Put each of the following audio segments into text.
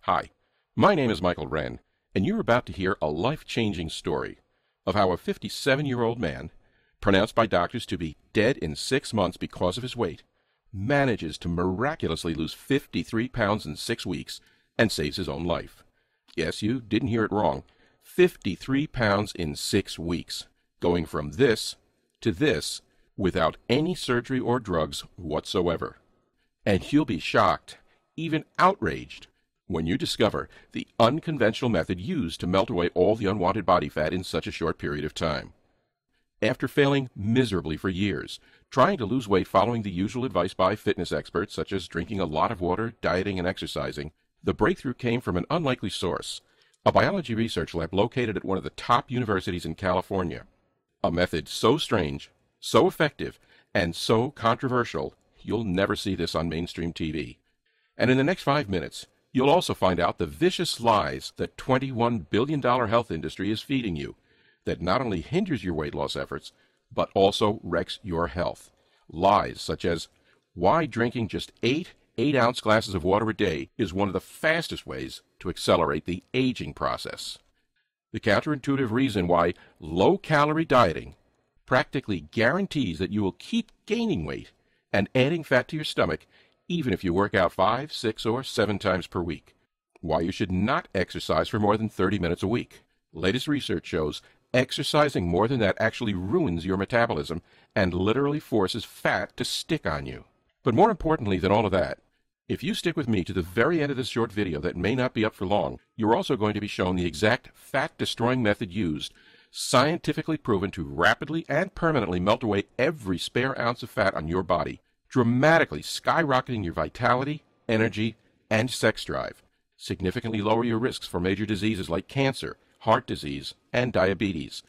Hi, my name is Michael Wren, and you're about to hear a life-changing story of how a 57-year-old man, pronounced by doctors to be dead in 6 months because of his weight, manages to miraculously lose 53 pounds in 6 weeks and saves his own life. Yes, you didn't hear it wrong. 53 pounds in 6 weeks, going from this to this without any surgery or drugs whatsoever. And you'll be shocked, even outraged, when you discover the unconventional method used to melt away all the unwanted body fat in such a short period of time. After failing miserably for years, trying to lose weight following the usual advice by fitness experts such as drinking a lot of water, dieting, and exercising, the breakthrough came from an unlikely source, a biology research lab located at one of the top universities in California. A method so strange, so effective, and so controversial, you'll never see this on mainstream TV. And in the next 5 minutes, you'll also find out the vicious lies the $21 billion health industry is feeding you that not only hinders your weight loss efforts, but also wrecks your health. Lies such as why drinking just 8 8-ounce glasses of water a day is one of the fastest ways to accelerate the aging process. The counterintuitive reason why low-calorie dieting practically guarantees that you will keep gaining weight and adding fat to your stomach even if you work out 5, 6, or 7 times per week. Why you should not exercise for more than 30 minutes a week. Latest research shows exercising more than that actually ruins your metabolism and literally forces fat to stick on you. But more importantly than all of that, if you stick with me to the very end of this short video that may not be up for long, you're also going to be shown the exact fat-destroying method used, scientifically proven to rapidly and permanently melt away every spare ounce of fat on your body, dramatically skyrocketing your vitality, energy, and sex drive, significantly lower your risks for major diseases like cancer, heart disease, and diabetes,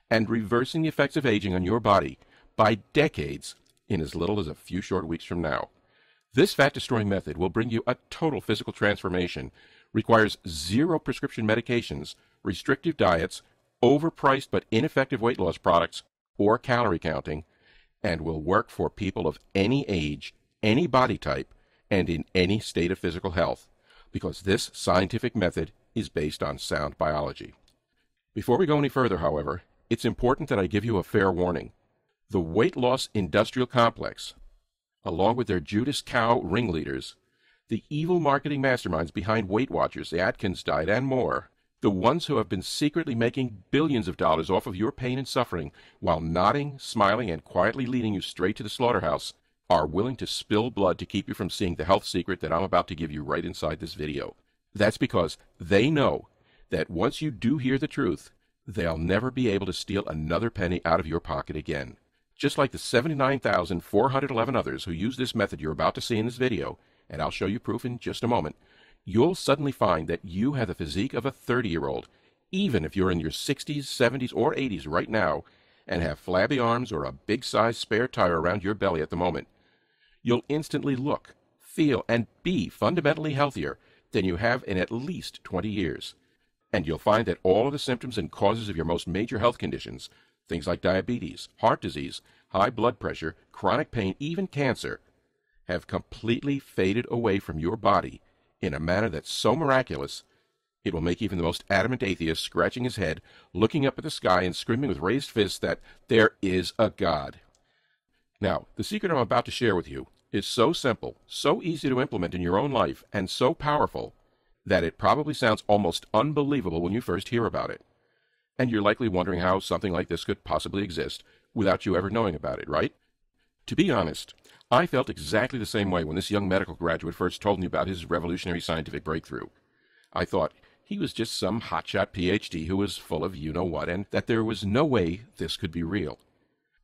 and reversing the effects of aging on your body by decades in as little as a few short weeks from now. This fat-destroying method will bring you a total physical transformation, requires 0 prescription medications, restrictive diets, overpriced but ineffective weight loss products, or calorie counting, and will work for people of any age, any body type, and in any state of physical health, because this scientific method is based on sound biology. Before we go any further, however, it's important that I give you a fair warning. The weight loss industrial complex, along with their Judas cow ringleaders, the evil marketing masterminds behind Weight Watchers, the Atkins diet, and more, the ones who have been secretly making billions of dollars off of your pain and suffering while nodding, smiling, and quietly leading you straight to the slaughterhouse, are willing to spill blood to keep you from seeing the health secret that I'm about to give you right inside this video. That's because they know that once you do hear the truth, they'll never be able to steal another penny out of your pocket again. Just like the 79,411 others who use this method you're about to see in this video, and I'll show you proof in just a moment, you'll suddenly find that you have the physique of a 30-year-old, even if you're in your 60s, 70s, or 80s right now, and have flabby arms or a big-sized spare tire around your belly at the moment. You'll instantly look, feel, and be fundamentally healthier than you have in at least 20 years. And you'll find that all of the symptoms and causes of your most major health conditions, things like diabetes, heart disease, high blood pressure, chronic pain, even cancer, have completely faded away from your body in a manner that's so miraculous, it will make even the most adamant atheist scratching his head, looking up at the sky and screaming with raised fists that there is a God. Now, the secret I'm about to share with you is so simple, so easy to implement in your own life, and so powerful that it probably sounds almost unbelievable when you first hear about it. And you're likely wondering how something like this could possibly exist without you ever knowing about it, right? To be honest, I felt exactly the same way when this young medical graduate first told me about his revolutionary scientific breakthrough. I thought he was just some hotshot PhD who was full of you-know-what, and that there was no way this could be real.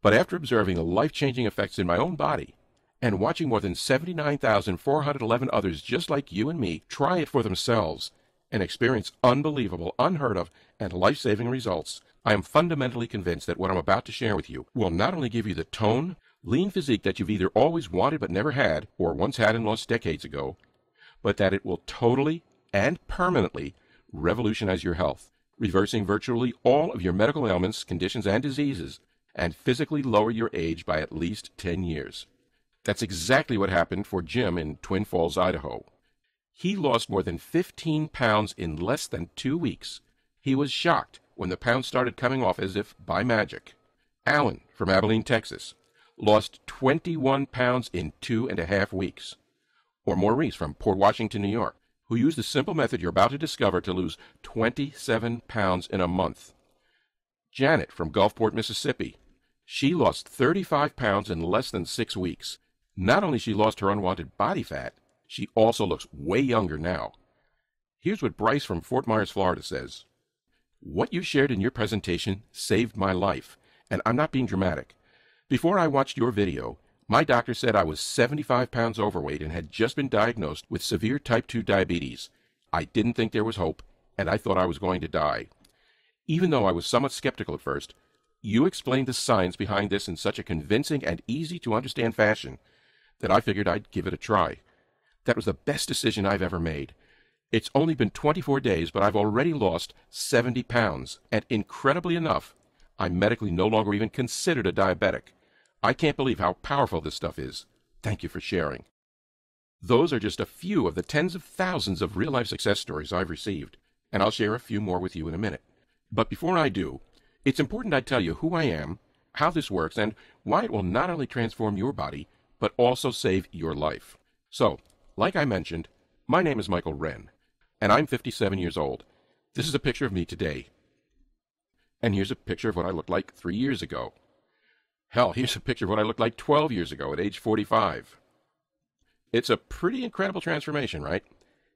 But after observing the life-changing effects in my own body, and watching more than 79,411 others just like you and me try it for themselves and experience unbelievable, unheard of, and life-saving results, I am fundamentally convinced that what I'm about to share with you will not only give you the tone, lean physique that you've either always wanted but never had, or once had and lost decades ago, but that it will totally and permanently revolutionize your health, reversing virtually all of your medical ailments, conditions, and diseases, and physically lower your age by at least 10 years. That's exactly what happened for Jim in Twin Falls, Idaho. He lost more than 15 pounds in less than 2 weeks. He was shocked when the pounds started coming off as if by magic. Alan from Abilene, Texas, lost 21 pounds in 2.5 weeks. Or Maurice from Port Washington, New York, who used the simple method you're about to discover to lose 27 pounds in a month. Janet from Gulfport, Mississippi. She lost 35 pounds in less than 6 weeks. Not only she lost her unwanted body fat, she also looks way younger now. Here's what Bryce from Fort Myers, Florida says. What you shared in your presentation saved my life, and I'm not being dramatic. Before I watched your video, my doctor said I was 75 pounds overweight and had just been diagnosed with severe type 2 diabetes. I didn't think there was hope, and I thought I was going to die. Even though I was somewhat skeptical at first, you explained the science behind this in such a convincing and easy-to-understand fashion that I figured I'd give it a try. That was the best decision I've ever made. It's only been 24 days, but I've already lost 70 pounds, and incredibly enough, I'm medically no longer even considered a diabetic. I can't believe how powerful this stuff is. Thank you for sharing. Those are just a few of the tens of thousands of real-life success stories I've received, and I'll share a few more with you in a minute. But before I do, it's important I tell you who I am, how this works, and why it will not only transform your body, but also save your life. So, like I mentioned, my name is Michael Wren, and I'm 57 years old. This is a picture of me today. And here's a picture of what I looked like 3 years ago. Hell, here's a picture of what I looked like 12 years ago at age 45. It's a pretty incredible transformation, right?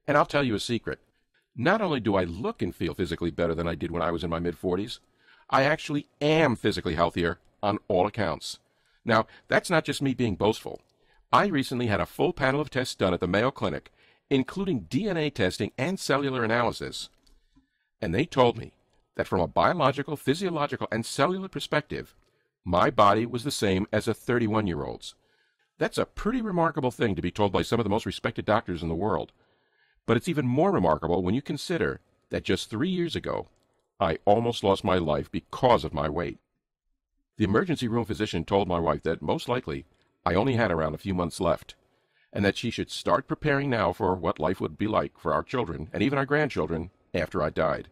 And I'll tell you a secret. Not only do I look and feel physically better than I did when I was in my mid-40s, I actually am physically healthier on all accounts. Now, that's not just me being boastful. I recently had a full panel of tests done at the Mayo Clinic, including DNA testing and cellular analysis. And they told me that from a biological, physiological, and cellular perspective, my body was the same as a 31-year-old's. That's a pretty remarkable thing to be told by some of the most respected doctors in the world. But it's even more remarkable when you consider that just 3 years ago, I almost lost my life because of my weight. The emergency room physician told my wife that most likely I only had around a few months left, and that she should start preparing now for what life would be like for our children and even our grandchildren after I died.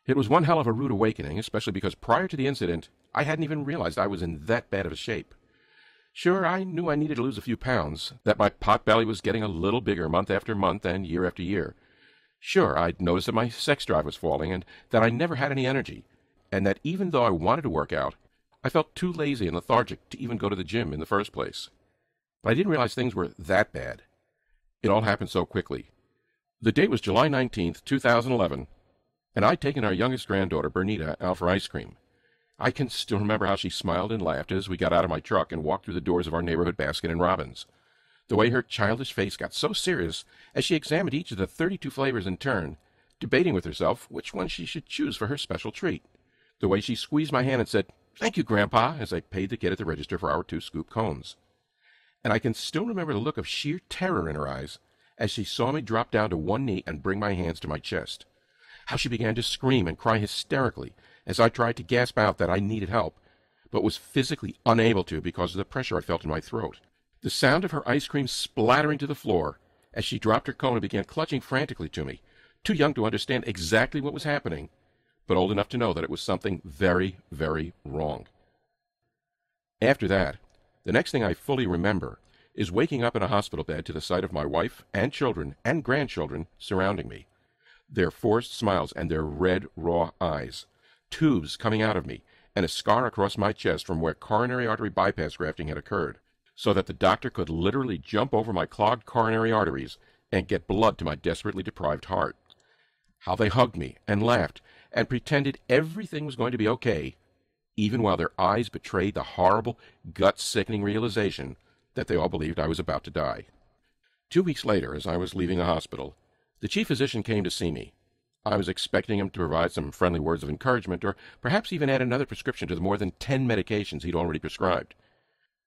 It was one hell of a rude awakening, especially because prior to the incident, I hadn't even realized I was in that bad of a shape. Sure, I knew I needed to lose a few pounds, that my pot belly was getting a little bigger month after month and year after year. Sure, I'd noticed that my sex drive was falling and that I never had any energy, and that even though I wanted to work out, I felt too lazy and lethargic to even go to the gym in the first place. But I didn't realize things were that bad. It all happened so quickly. The date was July 19th, 2011, and I'd taken our youngest granddaughter, Bernita, out for ice cream. I can still remember how she smiled and laughed as we got out of my truck and walked through the doors of our neighborhood Baskin & Robbins. The way her childish face got so serious as she examined each of the 32 flavors in turn, debating with herself which one she should choose for her special treat. The way she squeezed my hand and said, "Thank you, Grandpa," as I paid the kid at the register for our 2-scoop cones. And I can still remember the look of sheer terror in her eyes as she saw me drop down to one knee and bring my hands to my chest. How she began to scream and cry hysterically as I tried to gasp out that I needed help, but was physically unable to because of the pressure I felt in my throat. The sound of her ice cream splattering to the floor as she dropped her cone and began clutching frantically to me, too young to understand exactly what was happening, but old enough to know that it was something very, very wrong. After that, the next thing I fully remember is waking up in a hospital bed to the sight of my wife and children and grandchildren surrounding me, their forced smiles and their red, raw eyes, tubes coming out of me, and a scar across my chest from where coronary artery bypass grafting had occurred, so that the doctor could literally jump over my clogged coronary arteries and get blood to my desperately deprived heart. How they hugged me and laughed and pretended everything was going to be okay, even while their eyes betrayed the horrible, gut-sickening realization that they all believed I was about to die. 2 weeks later, as I was leaving the hospital, the chief physician came to see me. I was expecting him to provide some friendly words of encouragement, or perhaps even add another prescription to the more than 10 medications he'd already prescribed.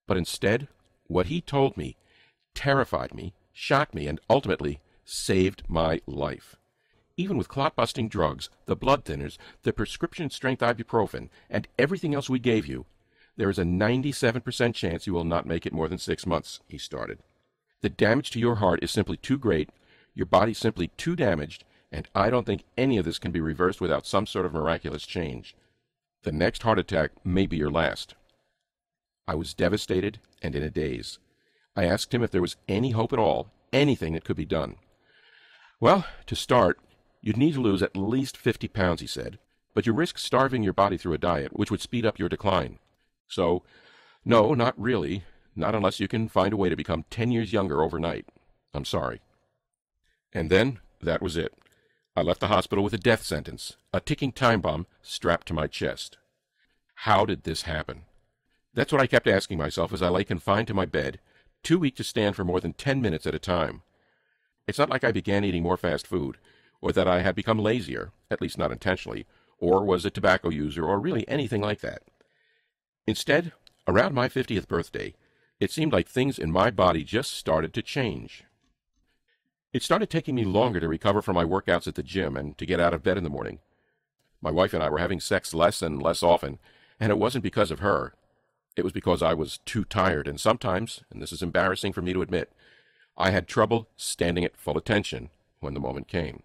But instead, what he told me terrified me, shocked me, and ultimately saved my life. Even with clot-busting drugs, the blood thinners, the prescription-strength ibuprofen, and everything else we gave you, there is a 97% chance you will not make it more than 6 months, he started. The damage to your heart is simply too great Your body's simply too damaged, and I don't think any of this can be reversed without some sort of miraculous change. The next heart attack may be your last." I was devastated and in a daze. I asked him if there was any hope at all, anything that could be done. "Well, to start, you'd need to lose at least 50 pounds, he said, but you risk starving your body through a diet, which would speed up your decline. So, no, not really, not unless you can find a way to become 10 years younger overnight. I'm sorry." And then, that was it. I left the hospital with a death sentence, a ticking time bomb strapped to my chest. How did this happen? That's what I kept asking myself as I lay confined to my bed, too weak to stand for more than 10 minutes at a time. It's not like I began eating more fast food, or that I had become lazier, at least not intentionally, or was a tobacco user, or really anything like that. Instead, around my 50th birthday, it seemed like things in my body just started to change. It started taking me longer to recover from my workouts at the gym and to get out of bed in the morning. My wife and I were having sex less and less often, and it wasn't because of her. It was because I was too tired, and sometimes, and this is embarrassing for me to admit, I had trouble standing at full attention when the moment came.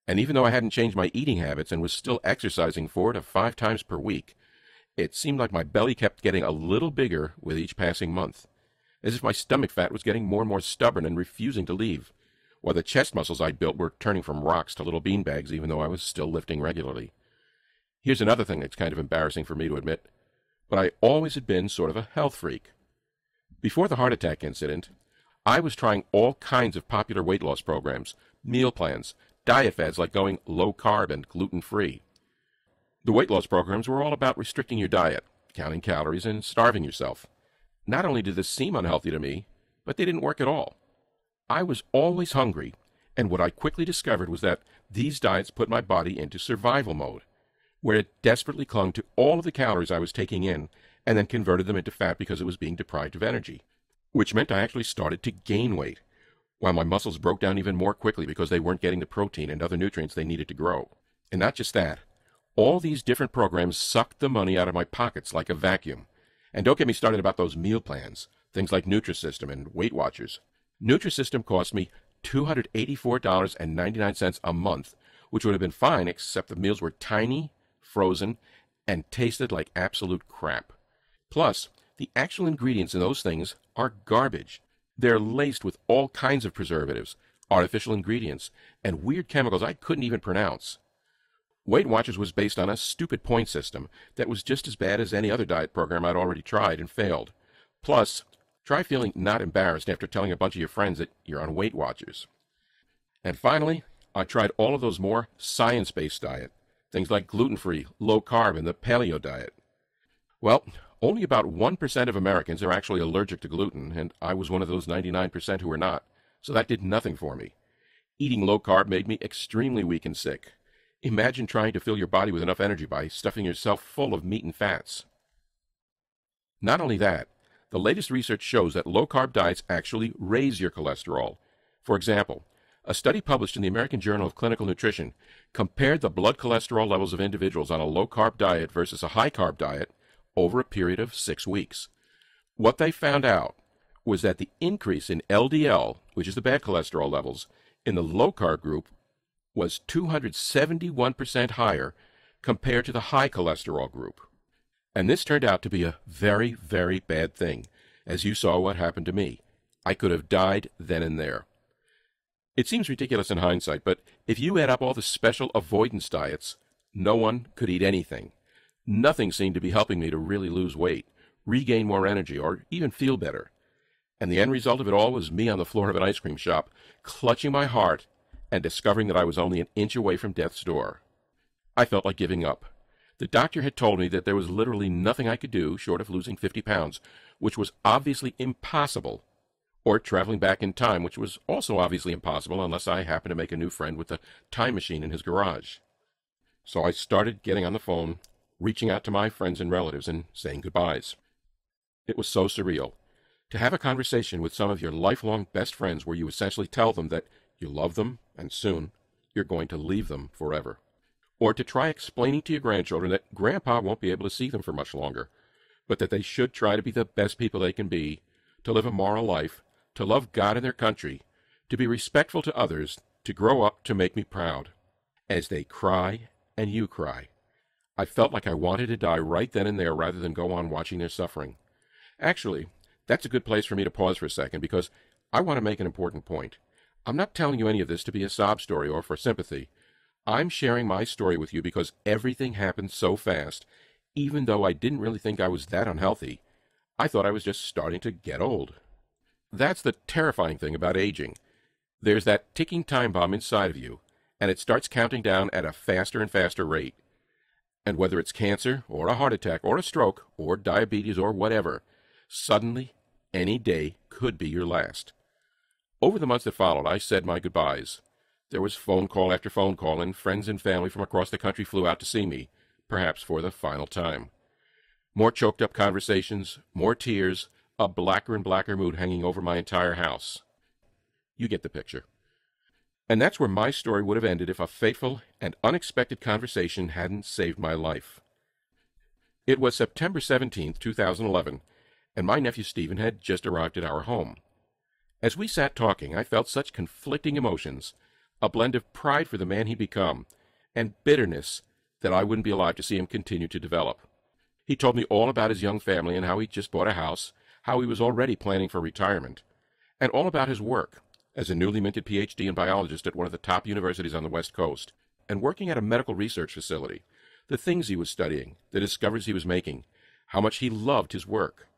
And even though I hadn't changed my eating habits and was still exercising 4 to 5 times per week, it seemed like my belly kept getting a little bigger with each passing month, as if my stomach fat was getting more and more stubborn and refusing to leave, while the chest muscles I'd built were turning from rocks to little beanbags even though I was still lifting regularly. Here's another thing that's kind of embarrassing for me to admit, but I always had been sort of a health freak. Before the heart attack incident, I was trying all kinds of popular weight loss programs, meal plans, diet fads like going low-carb and gluten-free. The weight loss programs were all about restricting your diet, counting calories, and starving yourself. Not only did this seem unhealthy to me, but they didn't work at all. I was always hungry, and what I quickly discovered was that these diets put my body into survival mode, where it desperately clung to all of the calories I was taking in and then converted them into fat because it was being deprived of energy, which meant I actually started to gain weight, while my muscles broke down even more quickly because they weren't getting the protein and other nutrients they needed to grow. And not just that, all these different programs sucked the money out of my pockets like a vacuum. And don't get me started about those meal plans, things like Nutrisystem and Weight Watchers. Nutrisystem cost me $284.99 a month, which would have been fine except the meals were tiny, frozen, and tasted like absolute crap. Plus, the actual ingredients in those things are garbage. They're laced with all kinds of preservatives, artificial ingredients, and weird chemicals I couldn't even pronounce. Weight Watchers was based on a stupid point system that was just as bad as any other diet program I'd already tried and failed. Plus, try feeling not embarrassed after telling a bunch of your friends that you're on Weight Watchers. And finally, I tried all of those more science-based diet, things like gluten-free, low-carb, and the paleo diet. Well, only about 1% of Americans are actually allergic to gluten, and I was one of those 99% who were not, so that did nothing for me. Eating low-carb made me extremely weak and sick. Imagine trying to fill your body with enough energy by stuffing yourself full of meat and fats. Not only that, the latest research shows that low-carb diets actually raise your cholesterol. For example, a study published in the American Journal of Clinical Nutrition compared the blood cholesterol levels of individuals on a low-carb diet versus a high-carb diet over a period of 6 weeks. What they found out was that the increase in LDL, which is the bad cholesterol levels, in the low-carb group was 271% higher compared to the high cholesterol group. And this turned out to be a very, very bad thing, as you saw what happened to me. I could have died then and there. It seems ridiculous in hindsight, but if you add up all the special avoidance diets, no one could eat anything. Nothing seemed to be helping me to really lose weight, regain more energy, or even feel better. And the end result of it all was me on the floor of an ice cream shop, clutching my heart and discovering that I was only an inch away from death's door. I felt like giving up. The doctor had told me that there was literally nothing I could do short of losing 50 pounds, which was obviously impossible, or traveling back in time, which was also obviously impossible unless I happened to make a new friend with a time machine in his garage. So I started getting on the phone, reaching out to my friends and relatives and saying goodbyes. It was so surreal. To have a conversation with some of your lifelong best friends where you essentially tell them that you love them and soon you're going to leave them forever. Or to try explaining to your grandchildren that Grandpa won't be able to see them for much longer, but that they should try to be the best people they can be, to live a moral life, to love God and their country, to be respectful to others, to grow up to make me proud. As they cry and you cry. I felt like I wanted to die right then and there rather than go on watching their suffering. Actually, that's a good place for me to pause for a second because I want to make an important point. I'm not telling you any of this to be a sob story or for sympathy. I'm sharing my story with you because everything happened so fast. Even though I didn't really think I was that unhealthy, I thought I was just starting to get old. That's the terrifying thing about aging. There's that ticking time bomb inside of you, and it starts counting down at a faster and faster rate. And whether it's cancer, or a heart attack, or a stroke, or diabetes, or whatever, suddenly, any day could be your last. Over the months that followed, I said my goodbyes. There was phone call after phone call, and friends and family from across the country flew out to see me, perhaps for the final time. More choked-up conversations, more tears, a blacker and blacker mood hanging over my entire house. You get the picture. And that's where my story would have ended if a fateful and unexpected conversation hadn't saved my life. It was September 17th, 2011, and my nephew Stephen had just arrived at our home. As we sat talking, I felt such conflicting emotions, a blend of pride for the man he'd become, and bitterness that I wouldn't be alive to see him continue to develop. He told me all about his young family and how he'd just bought a house, how he was already planning for retirement, and all about his work as a newly minted PhD in biologist at one of the top universities on the West Coast, and working at a medical research facility, the things he was studying, the discoveries he was making, how much he loved his work.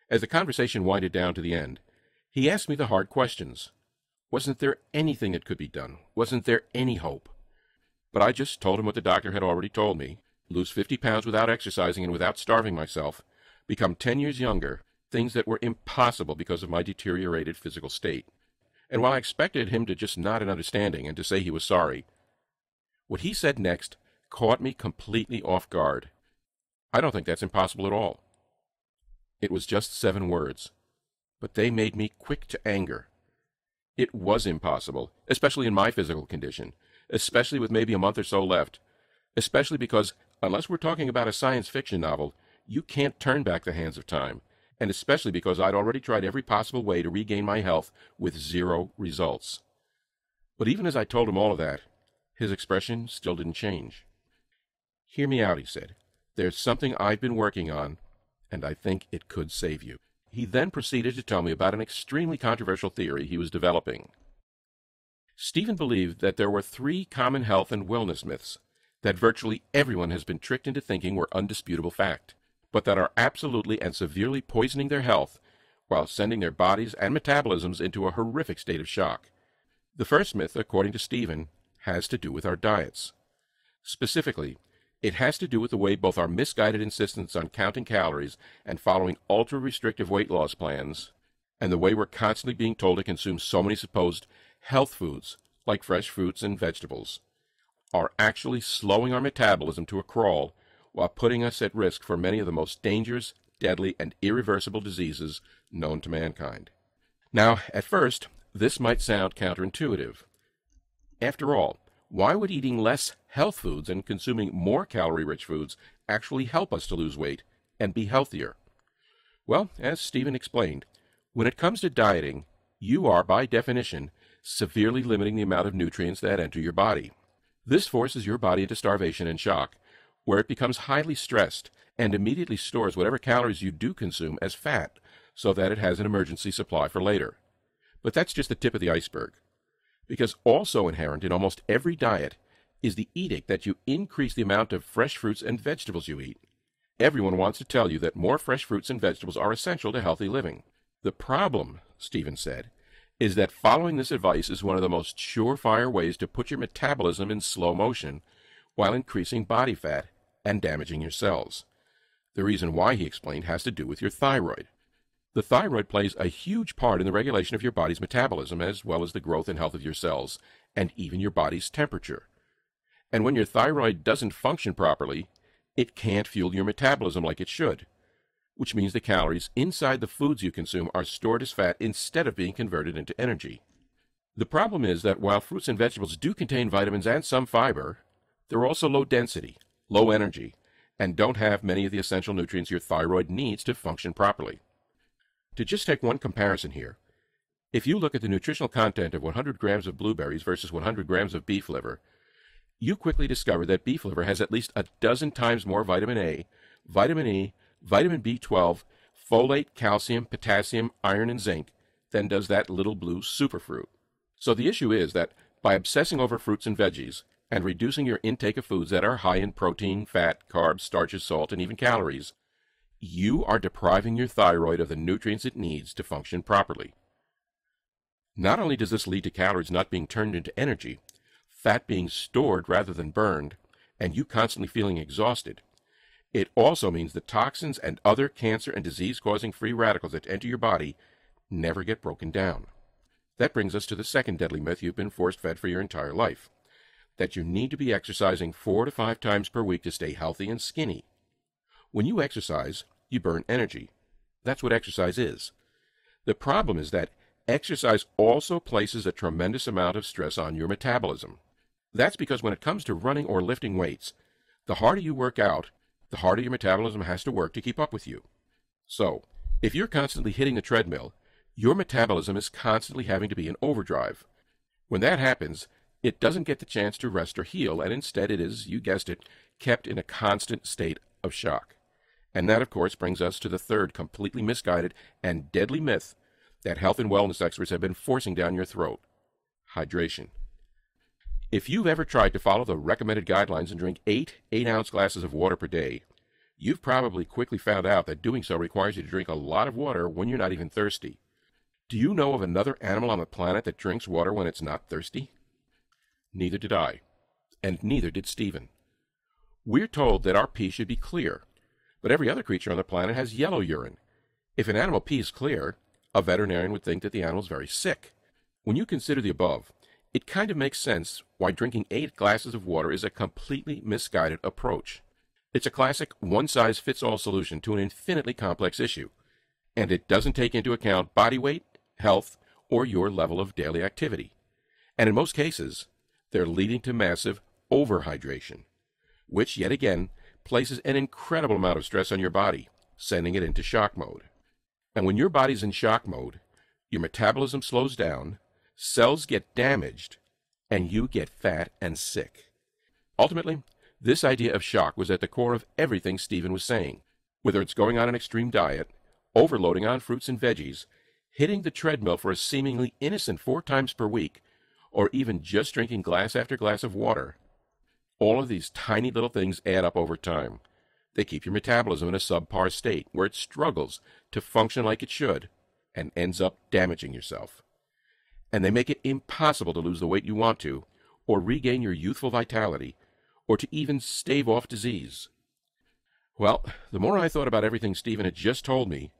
As the conversation winded down to the end, he asked me the hard questions. Wasn't there anything that could be done? Wasn't there any hope? But I just told him what the doctor had already told me. Lose 50 pounds without exercising and without starving myself, become 10 years younger, things that were impossible because of my deteriorated physical state. And while I expected him to just nod in understanding and to say he was sorry, what he said next caught me completely off guard. I don't think that's impossible at all. It was just 7 words, but they made me quick to anger. It was impossible, especially in my physical condition, especially with maybe a month or so left, especially because, unless we're talking about a science fiction novel, you can't turn back the hands of time, and especially because I'd already tried every possible way to regain my health with 0 results. But even as I told him all of that, his expression still didn't change. "Hear me out," he said. "There's something I've been working on, and I think it could save you." He then proceeded to tell me about an extremely controversial theory he was developing. Stephen believed that there were 3 common health and wellness myths that virtually everyone has been tricked into thinking were undisputable fact, but that are absolutely and severely poisoning their health while sending their bodies and metabolisms into a horrific state of shock. The first myth, according to Stephen, has to do with our diets. Specifically, it has to do with the way both our misguided insistence on counting calories and following ultra-restrictive weight loss plans, and the way we're constantly being told to consume so many supposed health foods, like fresh fruits and vegetables, are actually slowing our metabolism to a crawl while putting us at risk for many of the most dangerous, deadly, and irreversible diseases known to mankind. Now, at first, this might sound counterintuitive. After all, why would eating less health foods and consuming more calorie-rich foods actually help us to lose weight and be healthier? Well, as Stephen explained, when it comes to dieting, you are, by definition, severely limiting the amount of nutrients that enter your body. This forces your body into starvation and shock, where it becomes highly stressed and immediately stores whatever calories you do consume as fat so that it has an emergency supply for later. But that's just the tip of the iceberg. Because also inherent in almost every diet is the edict that you increase the amount of fresh fruits and vegetables you eat. Everyone wants to tell you that more fresh fruits and vegetables are essential to healthy living. The problem, Stephen said, is that following this advice is one of the most surefire ways to put your metabolism in slow motion while increasing body fat and damaging your cells. The reason why, he explained, has to do with your thyroid. The thyroid plays a huge part in the regulation of your body's metabolism, as well as the growth and health of your cells, and even your body's temperature. And when your thyroid doesn't function properly, it can't fuel your metabolism like it should, which means the calories inside the foods you consume are stored as fat instead of being converted into energy. The problem is that while fruits and vegetables do contain vitamins and some fiber, they're also low density, low energy, and don't have many of the essential nutrients your thyroid needs to function properly. To just take one comparison here, If you look at the nutritional content of 100 grams of blueberries versus 100 grams of beef liver, you quickly discover that beef liver has at least a dozen times more vitamin A, vitamin E, vitamin B12, folate, calcium, potassium, iron, and zinc than does that little blue superfruit. So the issue is that by obsessing over fruits and veggies and reducing your intake of foods that are high in protein, fat, carbs, starches, salt, and even calories, you are depriving your thyroid of the nutrients it needs to function properly. Not only does this lead to calories not being turned into energy, fat being stored rather than burned, and you constantly feeling exhausted, it also means the toxins and other cancer and disease-causing free radicals that enter your body never get broken down. That brings us to the second deadly myth you've been force-fed for your entire life, that you need to be exercising 4 to 5 times per week to stay healthy and skinny. When you exercise, you burn energy. That's what exercise is. The problem is that exercise also places a tremendous amount of stress on your metabolism. That's because when it comes to running or lifting weights, the harder you work out, the harder your metabolism has to work to keep up with you. So, if you're constantly hitting the treadmill, your metabolism is constantly having to be in overdrive. When that happens, it doesn't get the chance to rest or heal, and instead it is, you guessed it, kept in a constant state of shock. And that, of course, brings us to the third completely misguided and deadly myth that health and wellness experts have been forcing down your throat: hydration. If you've ever tried to follow the recommended guidelines and drink 8 8-ounce glasses of water per day, you've probably quickly found out that doing so requires you to drink a lot of water when you're not even thirsty. Do you know of another animal on the planet that drinks water when it's not thirsty? Neither did I, and neither did Stephen. We're told that our pee should be clear, but every other creature on the planet has yellow urine. If an animal pee is clear, a veterinarian would think that the animal is very sick. When you consider the above, it kind of makes sense why drinking 8 glasses of water is a completely misguided approach. It's a classic one-size-fits-all solution to an infinitely complex issue, and it doesn't take into account body weight, health, or your level of daily activity. And in most cases, they're leading to massive overhydration, which, yet again, places an incredible amount of stress on your body, sending it into shock mode. And when your body's in shock mode, your metabolism slows down, cells get damaged, and you get fat and sick. Ultimately, this idea of shock was at the core of everything Stephen was saying, whether it's going on an extreme diet, overloading on fruits and veggies, hitting the treadmill for a seemingly innocent 4 times per week, or even just drinking glass after glass of water. All of these tiny little things add up over time. They keep your metabolism in a subpar state where it struggles to function like it should and ends up damaging yourself. And they make it impossible to lose the weight you want to, or regain your youthful vitality, or to even stave off disease. Well, the more I thought about everything Stephen had just told me,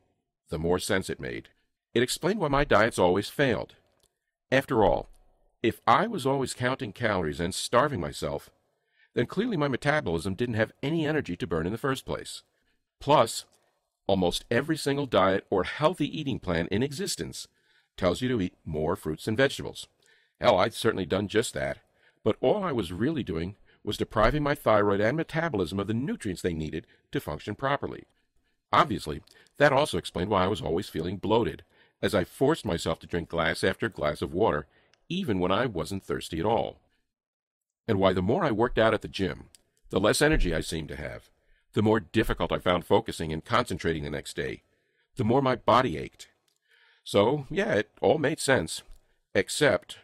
the more sense it made. It explained why my diets always failed. After all, if I was always counting calories and starving myself, then clearly my metabolism didn't have any energy to burn in the first place. Plus, almost every single diet or healthy eating plan in existence tells you to eat more fruits and vegetables. Hell, I'd certainly done just that, but all I was really doing was depriving my thyroid and metabolism of the nutrients they needed to function properly. Obviously, that also explained why I was always feeling bloated, as I forced myself to drink glass after glass of water, even when I wasn't thirsty at all. And why the more I worked out at the gym, the less energy I seemed to have, the more difficult I found focusing and concentrating the next day, the more my body ached. So, yeah, it all made sense, except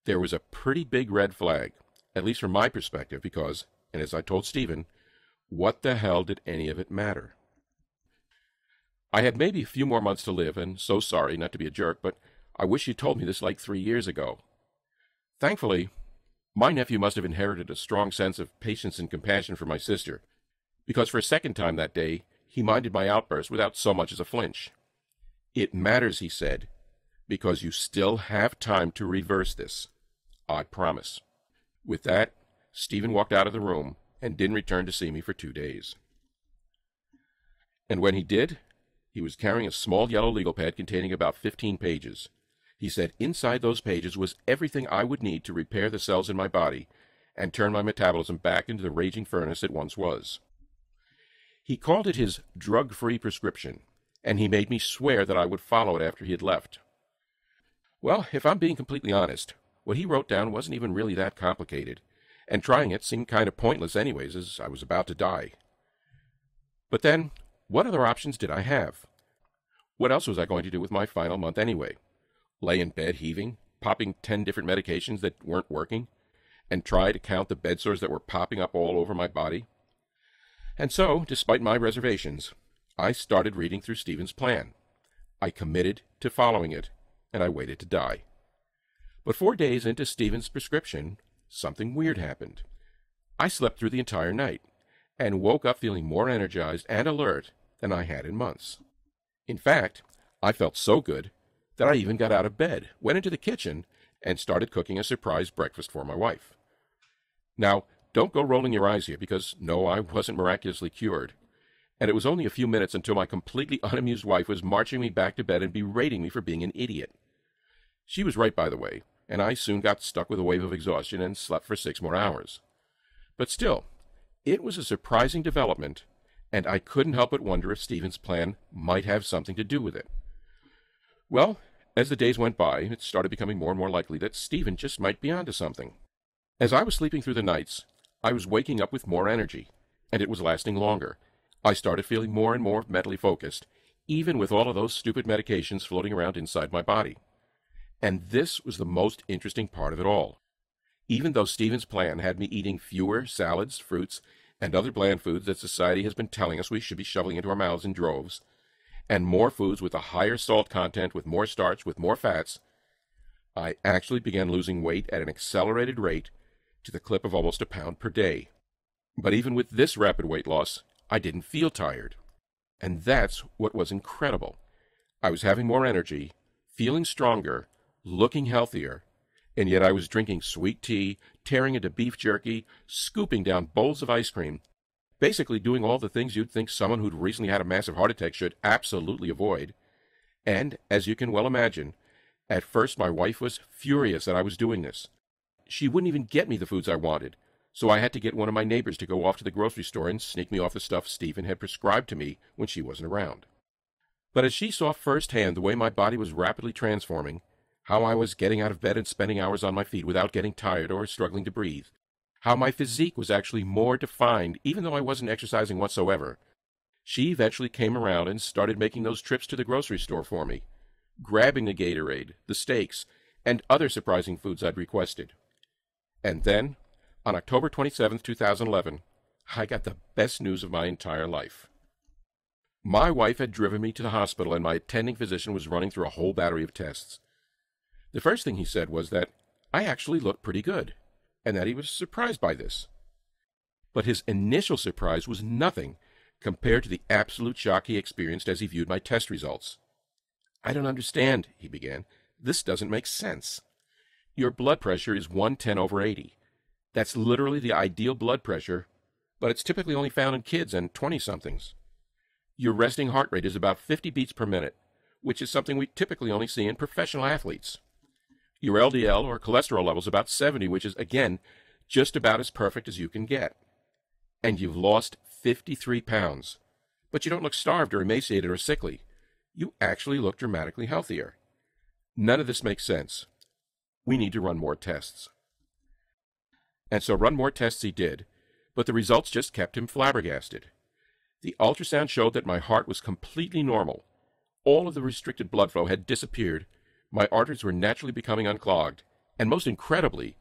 there was a pretty big red flag, at least from my perspective, because, and as I told Stephen, what the hell did any of it matter? I had maybe a few more months to live, and so sorry not to be a jerk, but I wish you told me this like 3 years ago. Thankfully, my nephew must have inherited a strong sense of patience and compassion for my sister, because for a second time that day, he minded my outburst without so much as a flinch. It matters, he said, because you still have time to reverse this. I promise. With that, Stephen walked out of the room and didn't return to see me for 2 days. And when he did, he was carrying a small yellow legal pad containing about 15 pages. He said inside those pages was everything I would need to repair the cells in my body and turn my metabolism back into the raging furnace it once was. He called it his drug-free prescription, and he made me swear that I would follow it after he had left. Well, if I'm being completely honest, what he wrote down wasn't even really that complicated, and trying it seemed kind of pointless anyways, as I was about to die. But then, what other options did I have? What else was I going to do with my final month anyway? Lay in bed heaving, popping 10 different medications that weren't working, and try to count the bed sores that were popping up all over my body? And so, despite my reservations, I started reading through Stephen's plan. I committed to following it, and I waited to die. But 4 days into Stephen's prescription, something weird happened. I slept through the entire night, and woke up feeling more energized and alert than I had in months. In fact, I felt so good that I even got out of bed, went into the kitchen, and started cooking a surprise breakfast for my wife. Now, don't go rolling your eyes here, because no, I wasn't miraculously cured. And it was only a few minutes until my completely unamused wife was marching me back to bed and berating me for being an idiot. She was right, by the way, and I soon got stuck with a wave of exhaustion and slept for 6 more hours. But still, it was a surprising development, and I couldn't help but wonder if Stephen's plan might have something to do with it. Well, as the days went by, it started becoming more and more likely that Stephen just might be onto something. As I was sleeping through the nights, I was waking up with more energy, and it was lasting longer. I started feeling more and more mentally focused, even with all of those stupid medications floating around inside my body. And this was the most interesting part of it all. Even though Stephen's plan had me eating fewer salads, fruits, and other bland foods that society has been telling us we should be shoveling into our mouths in droves, and more foods with a higher salt content, with more starch, with more fats, I actually began losing weight at an accelerated rate to the clip of almost a pound per day. But even with this rapid weight loss, I didn't feel tired. And that's what was incredible. I was having more energy, feeling stronger, looking healthier, and yet I was drinking sweet tea, tearing into beef jerky, scooping down bowls of ice cream, basically doing all the things you'd think someone who'd recently had a massive heart attack should absolutely avoid. And, as you can well imagine, at first my wife was furious that I was doing this. She wouldn't even get me the foods I wanted, so I had to get one of my neighbors to go off to the grocery store and sneak me off the stuff Stephen had prescribed to me when she wasn't around. But as she saw firsthand the way my body was rapidly transforming, how I was getting out of bed and spending hours on my feet without getting tired or struggling to breathe, how my physique was actually more defined even though I wasn't exercising whatsoever, she eventually came around and started making those trips to the grocery store for me, grabbing the Gatorade, the steaks, and other surprising foods I'd requested. And then, on October 27, 2011, I got the best news of my entire life. My wife had driven me to the hospital, and my attending physician was running through a whole battery of tests. The first thing he said was that I actually looked pretty good, and that he was surprised by this. But his initial surprise was nothing compared to the absolute shock he experienced as he viewed my test results. "I don't understand," he began. "This doesn't make sense. Your blood pressure is 110/80. That's literally the ideal blood pressure, but it's typically only found in kids and 20-somethings. Your resting heart rate is about 50 beats per minute, which is something we typically only see in professional athletes. Your LDL, or cholesterol level, is about 70, which is, again, just about as perfect as you can get. And you've lost 53 pounds. But you don't look starved or emaciated or sickly. You actually look dramatically healthier. None of this makes sense. We need to run more tests." And so run more tests he did, but the results just kept him flabbergasted. The ultrasound showed that my heart was completely normal. All of the restricted blood flow had disappeared. My arteries were naturally becoming unclogged, and most incredibly,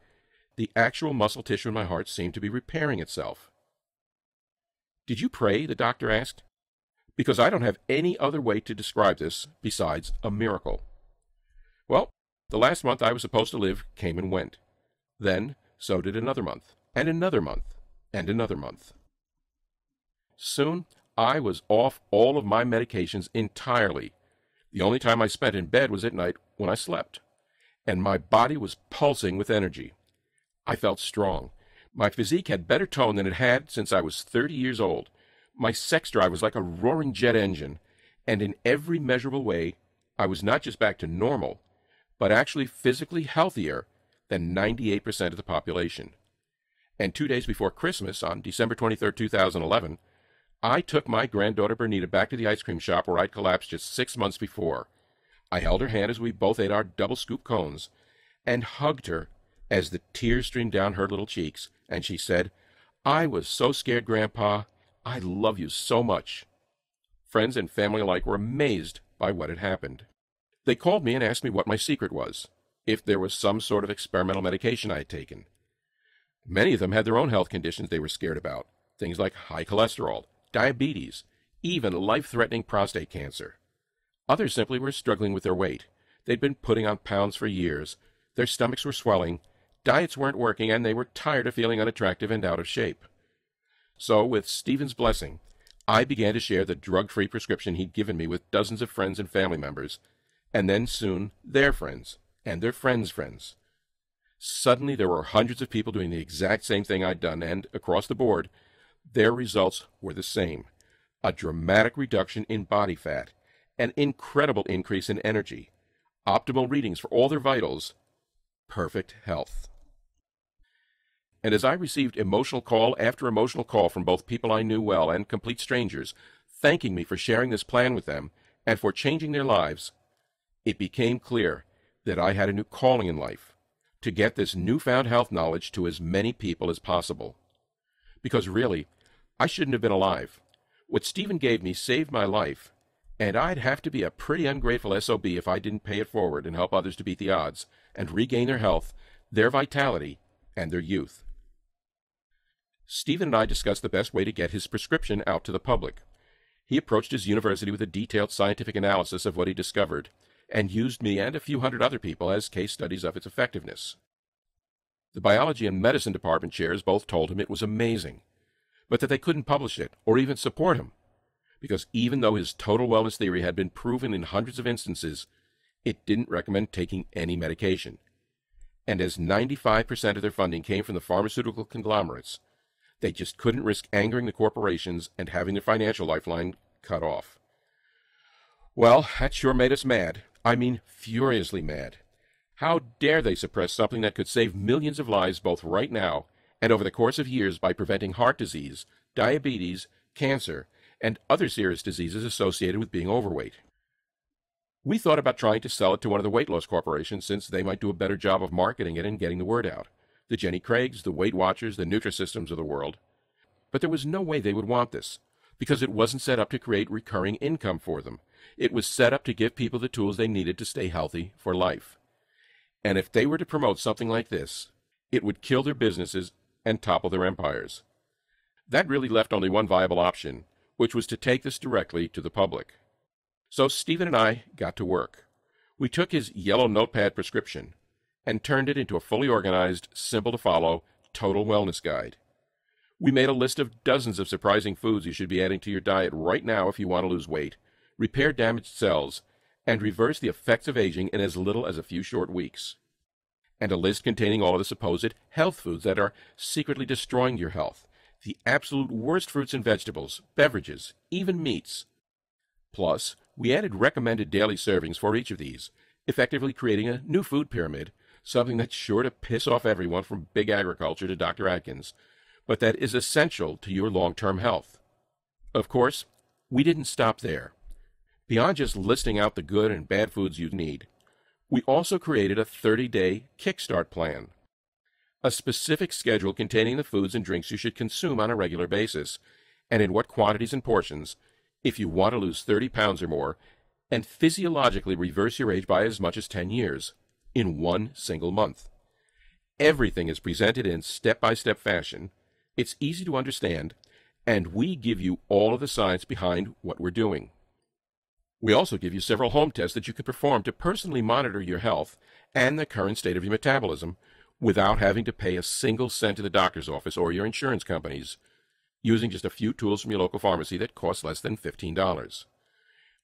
the actual muscle tissue in my heart seemed to be repairing itself. "Did you pray?" the doctor asked. "Because I don't have any other way to describe this besides a miracle." Well, the last month I was supposed to live came and went. Then, so did another month, and another month, and another month. Soon, I was off all of my medications entirely. The only time I spent in bed was at night when I slept, and my body was pulsing with energy. I felt strong. My physique had better tone than it had since I was 30 years old. My sex drive was like a roaring jet engine, and in every measurable way, I was not just back to normal, but actually physically healthier than 98% of the population. And 2 days before Christmas, on December 23, 2011, I took my granddaughter Bernita back to the ice cream shop where I'd collapsed just 6 months before. I held her hand as we both ate our double-scoop cones, and hugged her as the tears streamed down her little cheeks, and she said, "I was so scared, Grandpa. I love you so much." Friends and family alike were amazed by what had happened. They called me and asked me what my secret was, if there was some sort of experimental medication I had taken. Many of them had their own health conditions they were scared about, things like high cholesterol, diabetes, even life-threatening prostate cancer. Others simply were struggling with their weight. They'd been putting on pounds for years, their stomachs were swelling, diets weren't working, and they were tired of feeling unattractive and out of shape. So, with Stephen's blessing, I began to share the drug-free prescription he'd given me with dozens of friends and family members, and then soon their friends, and their friends' friends. Suddenly there were hundreds of people doing the exact same thing I'd done, and across the board, their results were the same. A dramatic reduction in body fat, an incredible increase in energy, optimal readings for all their vitals, perfect health. And as I received emotional call after emotional call from both people I knew well and complete strangers, thanking me for sharing this plan with them and for changing their lives, it became clear that I had a new calling in life, to get this newfound health knowledge to as many people as possible. Because really, I shouldn't have been alive. What Stephen gave me saved my life, and I'd have to be a pretty ungrateful SOB if I didn't pay it forward and help others to beat the odds and regain their health, their vitality, and their youth. Stephen and I discussed the best way to get his prescription out to the public. He approached his university with a detailed scientific analysis of what he discovered, and used me and a few hundred other people as case studies of its effectiveness. The biology and medicine department chairs both told him it was amazing, but that they couldn't publish it or even support him, because even though his total wellness theory had been proven in hundreds of instances, it didn't recommend taking any medication. And as 95% of their funding came from the pharmaceutical conglomerates, they just couldn't risk angering the corporations and having their financial lifeline cut off. Well, that sure made us mad. I mean, furiously mad. How dare they suppress something that could save millions of lives both right now and over the course of years by preventing heart disease, diabetes, cancer, and other serious diseases associated with being overweight. We thought about trying to sell it to one of the weight loss corporations, since they might do a better job of marketing it and getting the word out. The Jenny Craigs, the Weight Watchers, the Nutrisystems of the world. But there was no way they would want this, because it wasn't set up to create recurring income for them. It was set up to give people the tools they needed to stay healthy for life. And if they were to promote something like this, it would kill their businesses and topple their empires. That really left only one viable option, which was to take this directly to the public. So Stephen and I got to work. We took his yellow notepad prescription and turned it into a fully organized, simple-to-follow, total wellness guide. We made a list of dozens of surprising foods you should be adding to your diet right now if you want to lose weight, repair damaged cells, and reverse the effects of aging in as little as a few short weeks. And a list containing all of the supposed health foods that are secretly destroying your health, the absolute worst fruits and vegetables, beverages, even meats. Plus, we added recommended daily servings for each of these, effectively creating a new food pyramid, something that's sure to piss off everyone from big agriculture to Dr. Atkins, but that is essential to your long-term health. Of course, we didn't stop there. Beyond just listing out the good and bad foods you need, we also created a 30-day kickstart plan, a specific schedule containing the foods and drinks you should consume on a regular basis, and in what quantities and portions, if you want to lose 30 pounds or more, and physiologically reverse your age by as much as 10 years, in one single month. Everything is presented in step-by-step fashion. It's easy to understand, and we give you all of the science behind what we're doing. We also give you several home tests that you can perform to personally monitor your health and the current state of your metabolism without having to pay a single cent to the doctor's office or your insurance companies, using just a few tools from your local pharmacy that cost less than $15.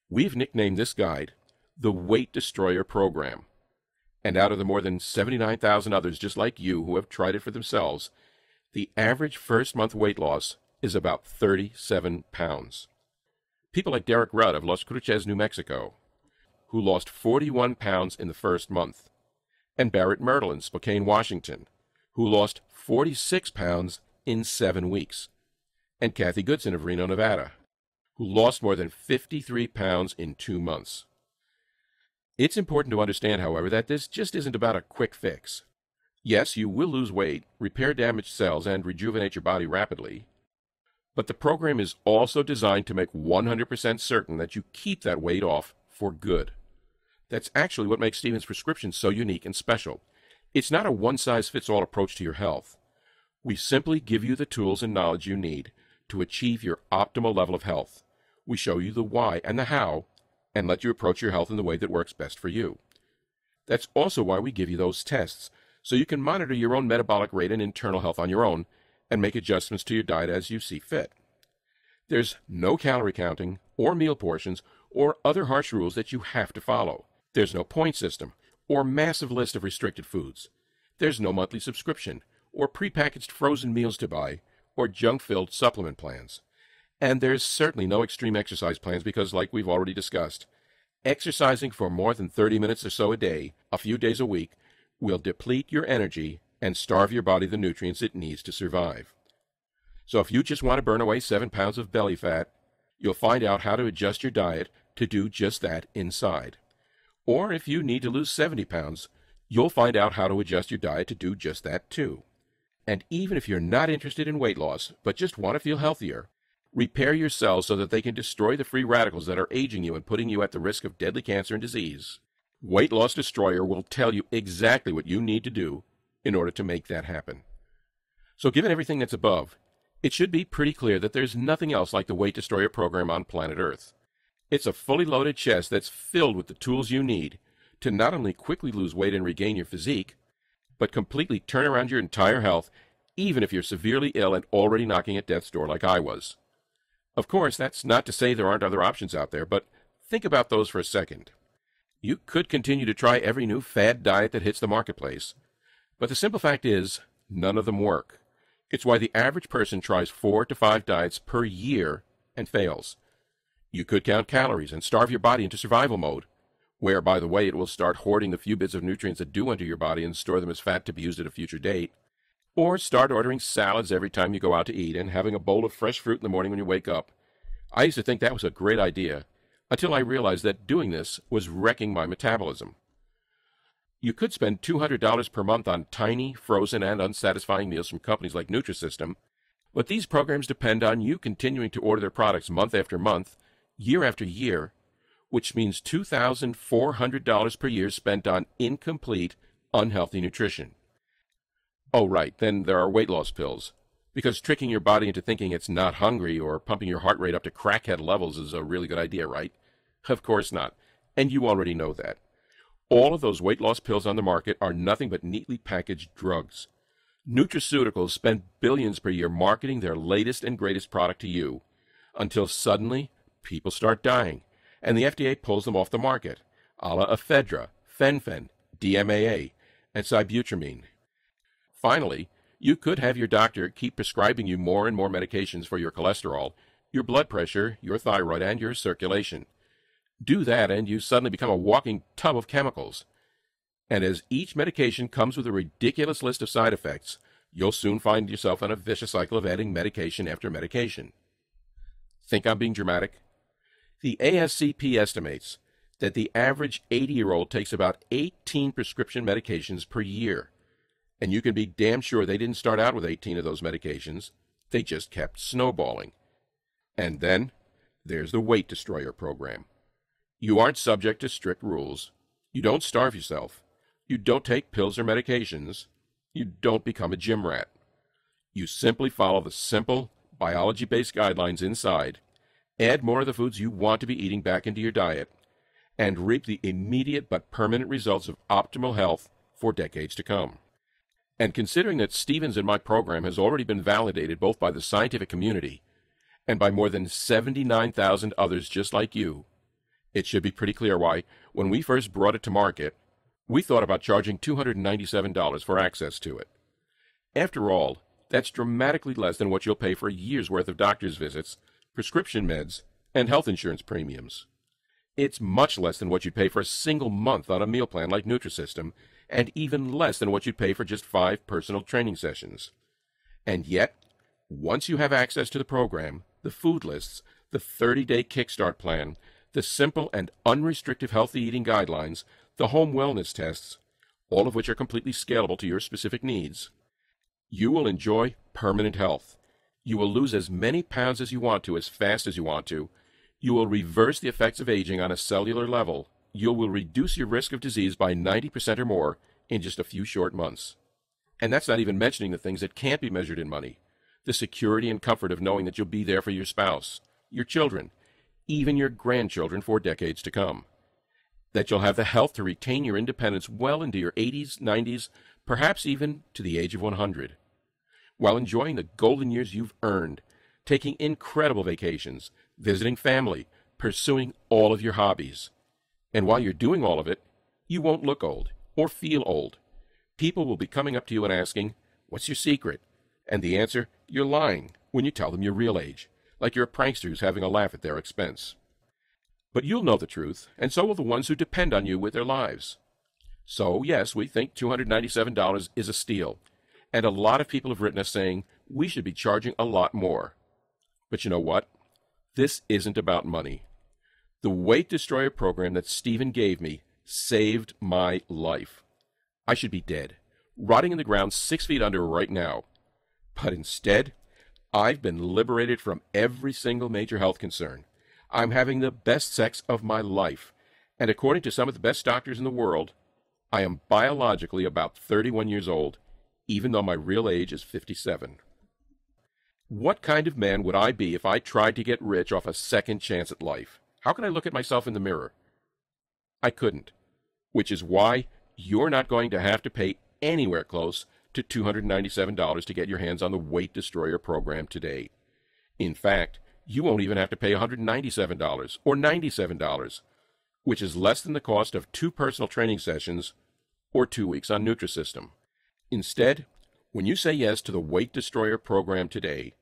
We've nicknamed this guide the Weight Destroyer Program. And out of the more than 79,000 others just like you who have tried it for themselves, the average first-month weight loss is about 37 pounds. People like Derek Rudd of Las Cruces, New Mexico, who lost 41 pounds in the first month, and Barrett Myrtle in Spokane, Washington, who lost 46 pounds in 7 weeks, and Kathy Goodson of Reno, Nevada, who lost more than 53 pounds in 2 months. It's important to understand, however, that this just isn't about a quick fix. Yes, you will lose weight, repair damaged cells, and rejuvenate your body rapidly, but the program is also designed to make 100% certain that you keep that weight off for good. That's actually what makes Stephen's prescription so unique and special. It's not a one-size-fits-all approach to your health. We simply give you the tools and knowledge you need to achieve your optimal level of health. We show you the why and the how, and let you approach your health in the way that works best for you. That's also why we give you those tests, so you can monitor your own metabolic rate and internal health on your own, and make adjustments to your diet as you see fit. There's no calorie counting, or meal portions, or other harsh rules that you have to follow. There's no point system, or massive list of restricted foods. There's no monthly subscription, or prepackaged frozen meals to buy, or junk-filled supplement plans. And there's certainly no extreme exercise plans because, like we've already discussed, exercising for more than 30 minutes or so a day, a few days a week, will deplete your energy and starve your body the nutrients it needs to survive. So if you just want to burn away 7 pounds of belly fat, you'll find out how to adjust your diet to do just that inside. Or if you need to lose 70 pounds, you'll find out how to adjust your diet to do just that too. And even if you're not interested in weight loss, but just want to feel healthier, repair your cells so that they can destroy the free radicals that are aging you and putting you at the risk of deadly cancer and disease, Weight Loss Destroyer will tell you exactly what you need to do in order to make that happen. So given everything that's above, it should be pretty clear that there's nothing else like the Weight Destroyer program on planet Earth. It's a fully loaded chest that's filled with the tools you need to not only quickly lose weight and regain your physique, but completely turn around your entire health, even if you're severely ill and already knocking at death's door like I was. Of course, that's not to say there aren't other options out there, but think about those for a second. You could continue to try every new fad diet that hits the marketplace, but the simple fact is, none of them work. It's why the average person tries 4 to 5 diets per year and fails. You could count calories and starve your body into survival mode, where, by the way, it will start hoarding the few bits of nutrients that do enter your body and store them as fat to be used at a future date. Or start ordering salads every time you go out to eat and having a bowl of fresh fruit in the morning when you wake up. I used to think that was a great idea, until I realized that doing this was wrecking my metabolism. You could spend $200 per month on tiny, frozen, and unsatisfying meals from companies like Nutrisystem, but these programs depend on you continuing to order their products month after month, year after year, which means $2,400 per year spent on incomplete, unhealthy nutrition. Oh, right, then there are weight loss pills, because tricking your body into thinking it's not hungry or pumping your heart rate up to crackhead levels is a really good idea, right? Of course not, and you already know that. All of those weight loss pills on the market are nothing but neatly packaged drugs. Nutraceuticals spend billions per year marketing their latest and greatest product to you, until suddenly people start dying, and the FDA pulls them off the market, a la ephedra, fen-phen, DMAA, and sibutramine. Finally, you could have your doctor keep prescribing you more and more medications for your cholesterol, your blood pressure, your thyroid, and your circulation. Do that and you suddenly become a walking tub of chemicals. And as each medication comes with a ridiculous list of side effects, you'll soon find yourself in a vicious cycle of adding medication after medication. Think I'm being dramatic? The ASCP estimates that the average 80-year-old takes about 18 prescription medications per year. And you can be damn sure they didn't start out with 18 of those medications. They just kept snowballing. And then there's the Weight Destroyer program. You aren't subject to strict rules. You don't starve yourself. You don't take pills or medications. You don't become a gym rat. You simply follow the simple, biology-based guidelines inside, add more of the foods you want to be eating back into your diet, and reap the immediate but permanent results of optimal health for decades to come. And considering that Stephen's in my program has already been validated both by the scientific community and by more than 79,000 others just like you, it should be pretty clear why, when we first brought it to market, we thought about charging $297 for access to it. After all, that's dramatically less than what you'll pay for a year's worth of doctor's visits, prescription meds, and health insurance premiums. It's much less than what you'd pay for a single month on a meal plan like Nutrisystem, and even less than what you'd pay for just 5 personal training sessions. And yet, once you have access to the program, the food lists, the 30-day Kickstart plan, the simple and unrestricted healthy eating guidelines, the home wellness tests, all of which are completely scalable to your specific needs, you will enjoy permanent health. You will lose as many pounds as you want to, as fast as you want to. You will reverse the effects of aging on a cellular level. You will reduce your risk of disease by 90% or more in just a few short months. And that's not even mentioning the things that can't be measured in money. The security and comfort of knowing that you'll be there for your spouse, your children, even your grandchildren for decades to come. That you'll have the health to retain your independence well into your 80s, 90s, perhaps even to the age of 100. While enjoying the golden years you've earned, taking incredible vacations, visiting family, pursuing all of your hobbies. And while you're doing all of it, you won't look old or feel old. People will be coming up to you and asking, "What's your secret?" And the answer, "You're lying," when you tell them your real age, like you're a prankster who's having a laugh at their expense. But you'll know the truth, and so will the ones who depend on you with their lives. So, yes, we think $297 is a steal, and a lot of people have written us saying we should be charging a lot more. But you know what? This isn't about money. The Weight Destroyer program that Stephen gave me saved my life. I should be dead, rotting in the ground 6 feet under right now. But instead, I've been liberated from every single major health concern. I'm having the best sex of my life, and according to some of the best doctors in the world, I am biologically about 31 years old, even though my real age is 57. What kind of man would I be if I tried to get rich off a second chance at life? How could I look at myself in the mirror? I couldn't, which is why you're not going to have to pay anywhere close to $297 to get your hands on the Weight Destroyer program today. In fact, you won't even have to pay $197 or $97, which is less than the cost of 2 personal training sessions or 2 weeks on Nutrisystem. Instead, when you say yes to the Weight Destroyer program today,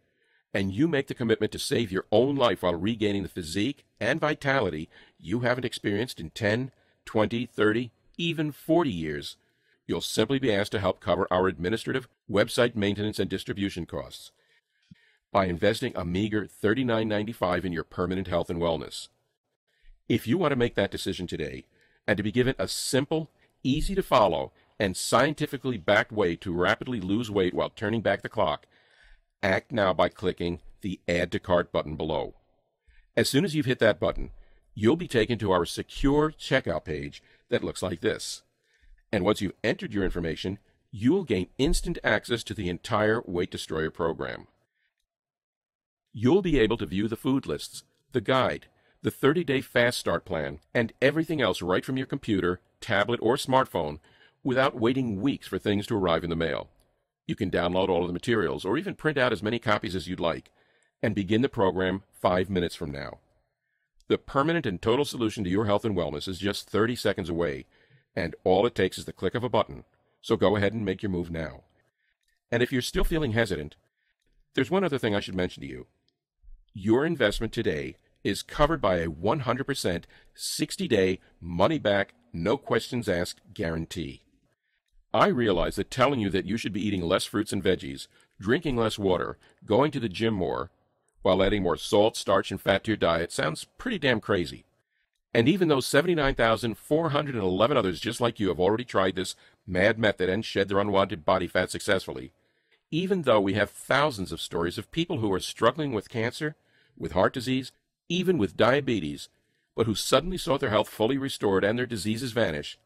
and you make the commitment to save your own life while regaining the physique and vitality you haven't experienced in 10, 20, 30, even 40 years, you'll simply be asked to help cover our administrative, website maintenance, and distribution costs by investing a meager $39.95 in your permanent health and wellness. If you want to make that decision today, and to be given a simple, easy-to-follow, and scientifically backed way to rapidly lose weight while turning back the clock, act now by clicking the Add to Cart button below. As soon as you've hit that button, you'll be taken to our secure checkout page that looks like this. And once you've entered your information, you'll gain instant access to the entire Weight Destroyer program. You'll be able to view the food lists, the guide, the 30-day fast start plan, and everything else right from your computer, tablet, or smartphone without waiting weeks for things to arrive in the mail. You can download all of the materials or even print out as many copies as you'd like and begin the program 5 minutes from now. The permanent and total solution to your health and wellness is just 30 seconds away, and all it takes is the click of a button, so go ahead and make your move now. And if you're still feeling hesitant, there's one other thing I should mention to you. Your investment today is covered by a 100% 60-day money-back, no questions asked guarantee. I realize that telling you that you should be eating less fruits and veggies, drinking less water, going to the gym more, while adding more salt, starch, and fat to your diet sounds pretty damn crazy. And even though 79,411 others just like you have already tried this mad method and shed their unwanted body fat successfully, even though we have thousands of stories of people who are struggling with cancer, with heart disease, even with diabetes, but who suddenly saw their health fully restored and their diseases vanish,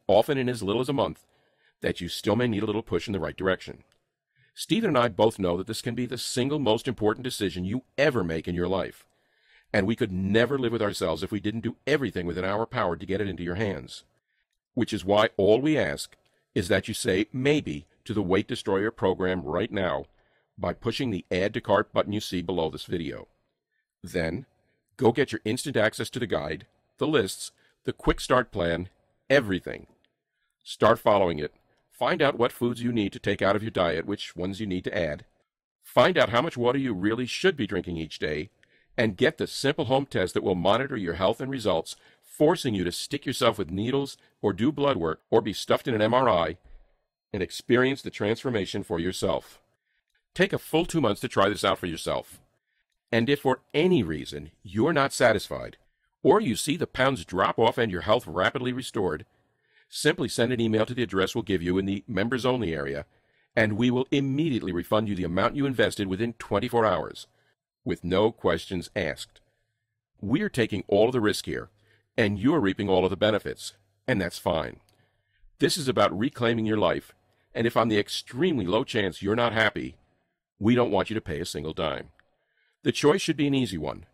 often in as little as a month, that you still may need a little push in the right direction. Stephen and I both know that this can be the single most important decision you ever make in your life, and we could never live with ourselves if we didn't do everything within our power to get it into your hands. Which is why all we ask is that you say maybe to the Weight Destroyer program right now by pushing the Add to Cart button you see below this video. Then, go get your instant access to the guide, the lists, the quick start plan, everything. Start following it. Find out what foods you need to take out of your diet, which ones you need to add. Find out how much water you really should be drinking each day, and get the simple home test that will monitor your health and results, forcing you to stick yourself with needles or do blood work or be stuffed in an MRI, and experience the transformation for yourself. Take a full 2 months to try this out for yourself. And if for any reason you're not satisfied, or you see the pounds drop off and your health rapidly restored, simply send an email to the address we'll give you in the members only area, and we will immediately refund you the amount you invested within 24 hours, with no questions asked. We're taking all of the risk here, and you're reaping all of the benefits, and that's fine. This is about reclaiming your life, and if on the extremely low chance you're not happy, we don't want you to pay a single dime. The choice should be an easy one,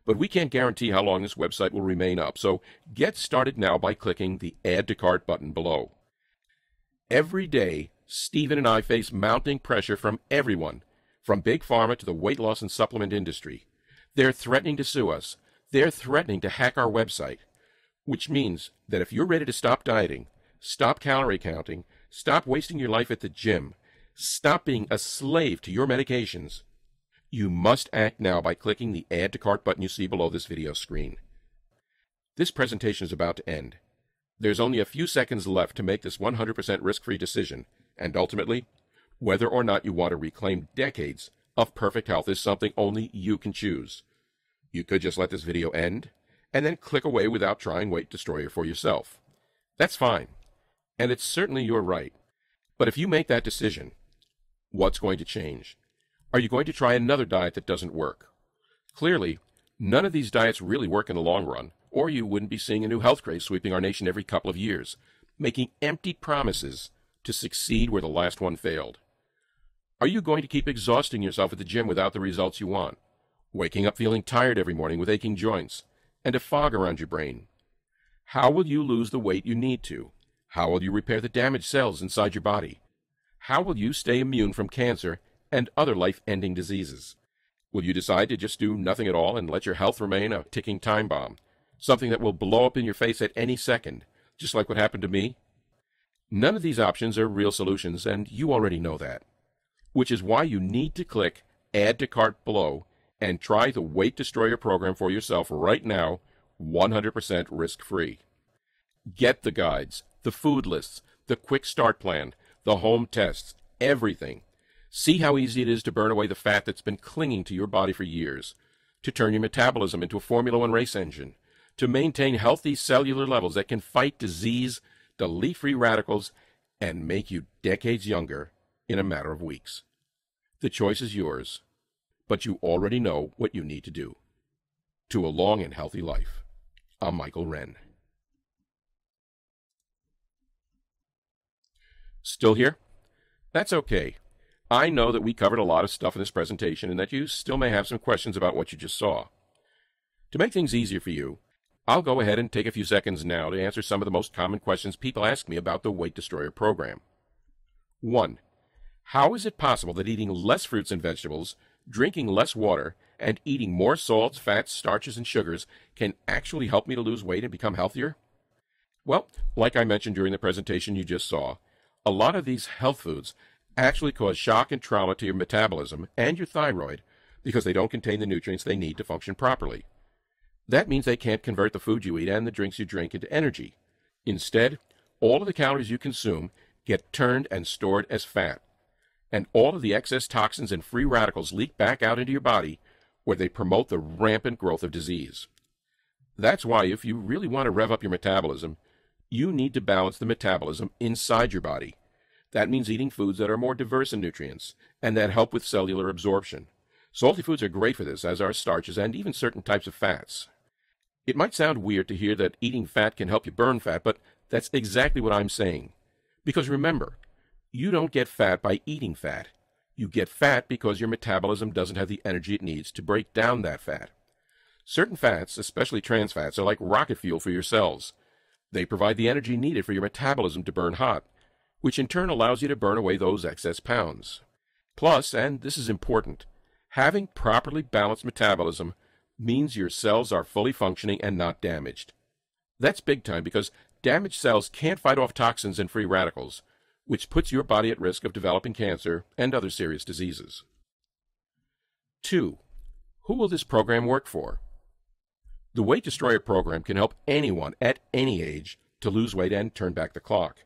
but we can't guarantee how long this website will remain up, so get started now by clicking the Add to Cart button below. Every day, Stephen and I face mounting pressure from everyone, from Big Pharma to the weight loss and supplement industry. They're threatening to sue us. They're threatening to hack our website, which means that if you're ready to stop dieting, stop calorie counting, stop wasting your life at the gym, stop being a slave to your medications, you must act now by clicking the Add to Cart button you see below this video screen. This presentation is about to end. There's only a few seconds left to make this 100% risk-free decision, and ultimately, whether or not you want to reclaim decades of perfect health is something only you can choose. You could just let this video end, and then click away without trying Weight Destroyer for yourself. That's fine, and it's certainly your right. But if you make that decision, what's going to change? Are you going to try another diet that doesn't work? Clearly, none of these diets really work in the long run, or you wouldn't be seeing a new health craze sweeping our nation every couple of years, making empty promises to succeed where the last one failed. Are you going to keep exhausting yourself at the gym without the results you want, waking up feeling tired every morning with aching joints, and a fog around your brain? How will you lose the weight you need to? How will you repair the damaged cells inside your body? How will you stay immune from cancer and other life-ending diseases? Will you decide to just do nothing at all and let your health remain a ticking time bomb, something that will blow up in your face at any second, just like what happened to me? None of these options are real solutions, and you already know that, which is why you need to click Add to Cart below and try the Weight Destroyer program for yourself right now, 100% risk-free. Get the guides, the food lists, the quick start plan, the home tests, everything. See how easy it is to burn away the fat that's been clinging to your body for years, to turn your metabolism into a Formula One race engine, to maintain healthy cellular levels that can fight disease, delete free radicals, and make you decades younger in a matter of weeks. The choice is yours, but you already know what you need to do. To a long and healthy life, I'm Michael Wren. Still here? That's okay. I know that we covered a lot of stuff in this presentation and that you still may have some questions about what you just saw. To make things easier for you, I'll go ahead and take a few seconds now to answer some of the most common questions people ask me about the Weight Destroyer program. 1. How is it possible that eating less fruits and vegetables, drinking less water, and eating more salts, fats, starches, and sugars can actually help me to lose weight and become healthier? Well, like I mentioned during the presentation you just saw, a lot of these health foods actually cause shock and trauma to your metabolism and your thyroid because they don't contain the nutrients they need to function properly. That means they can't convert the food you eat and the drinks you drink into energy. Instead, all of the calories you consume get turned and stored as fat, and all of the excess toxins and free radicals leak back out into your body where they promote the rampant growth of disease. That's why if you really want to rev up your metabolism, you need to balance the metabolism inside your body. That means eating foods that are more diverse in nutrients and that help with cellular absorption. Salty foods are great for this, as are starches and even certain types of fats. It might sound weird to hear that eating fat can help you burn fat, but that's exactly what I'm saying. Because remember, you don't get fat by eating fat. You get fat because your metabolism doesn't have the energy it needs to break down that fat. Certain fats, especially trans fats, are like rocket fuel for your cells. They provide the energy needed for your metabolism to burn hot, which in turn allows you to burn away those excess pounds. Plus, and this is important, having properly balanced metabolism means your cells are fully functioning and not damaged. That's big time because damaged cells can't fight off toxins and free radicals, which puts your body at risk of developing cancer and other serious diseases. 2. Who will this program work for? The Weight Destroyer program can help anyone at any age to lose weight and turn back the clock.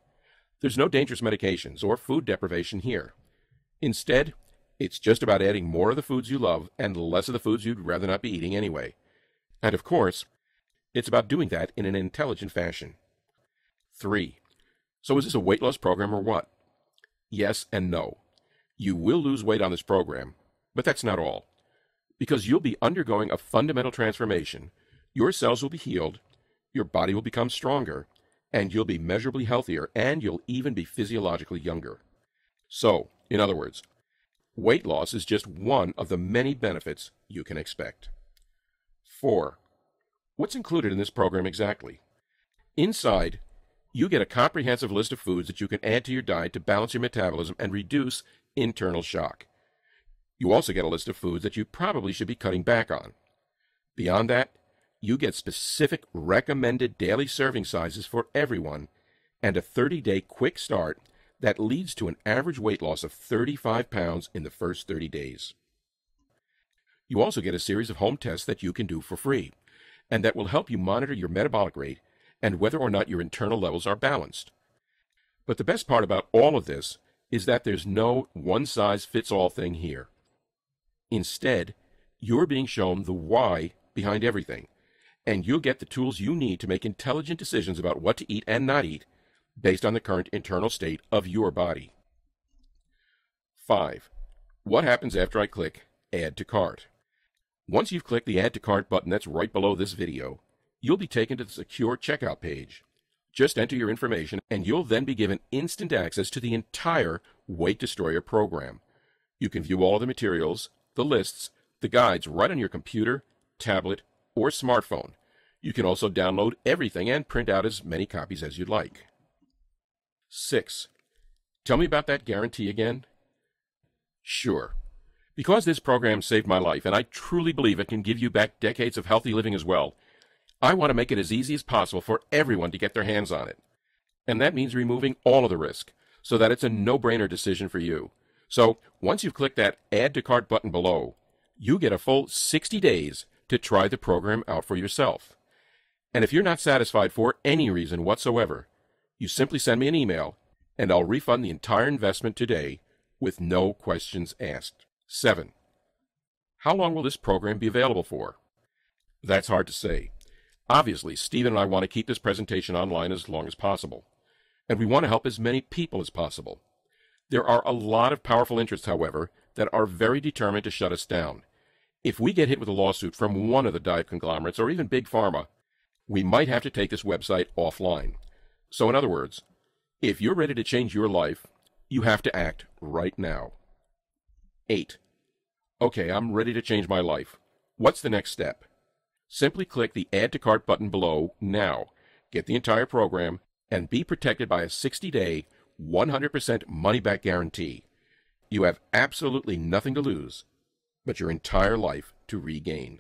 There's no dangerous medications or food deprivation here. Instead, it's just about adding more of the foods you love and less of the foods you'd rather not be eating anyway. And of course, It's about doing that in an intelligent fashion. 3. So is this a weight loss program or what? Yes and no. You will lose weight on this program, but that's not all. Because you'll be undergoing a fundamental transformation, your cells will be healed, your body will become stronger, and you'll be measurably healthier, and you'll even be physiologically younger. So, in other words, weight loss is just one of the many benefits you can expect. 4. What's included in this program exactly? Inside, you get a comprehensive list of foods that you can add to your diet to balance your metabolism and reduce internal shock. You also get a list of foods that you probably should be cutting back on. Beyond that, you get specific recommended daily serving sizes for everyone and a 30-day quick start that leads to an average weight loss of 35 pounds in the first 30 days. You also get a series of home tests that you can do for free, and that will help you monitor your metabolic rate and whether or not your internal levels are balanced. But the best part about all of this is that there's no one-size-fits-all thing here. Instead, you're being shown the why behind everything, and you'll get the tools you need to make intelligent decisions about what to eat and not eat based on the current internal state of your body. 5. What happens after I click Add to Cart? Once you've clicked the Add to Cart button that's right below this video, you'll be taken to the secure checkout page. Just enter your information, and you'll then be given instant access to the entire Weight Destroyer program. You can view all of the materials, the lists, the guides right on your computer, tablet, or smartphone. You can also download everything and print out as many copies as you'd like. 6. Tell me about that guarantee again? Sure. Because this program saved my life, and I truly believe it can give you back decades of healthy living as well, I want to make it as easy as possible for everyone to get their hands on it. And that means removing all of the risk, so that it's a no-brainer decision for you. So, once you've clicked that Add to Cart button below, you get a full 60 days to try the program out for yourself. And if you're not satisfied for any reason whatsoever, you simply send me an email, and I'll refund the entire investment today with no questions asked. 7. How long will this program be available for? That's hard to say. Obviously, Stephen and I want to keep this presentation online as long as possible, and we want to help as many people as possible. There are a lot of powerful interests, however, that are very determined to shut us down. If we get hit with a lawsuit from one of the diet conglomerates or even Big Pharma, we might have to take this website offline. So in other words, if you're ready to change your life, you have to act right now. 8. Okay, I'm ready to change my life. What's the next step? Simply click the Add to Cart button below now, get the entire program, and be protected by a 60-day, 100% money-back guarantee. You have absolutely nothing to lose, but your entire life to regain.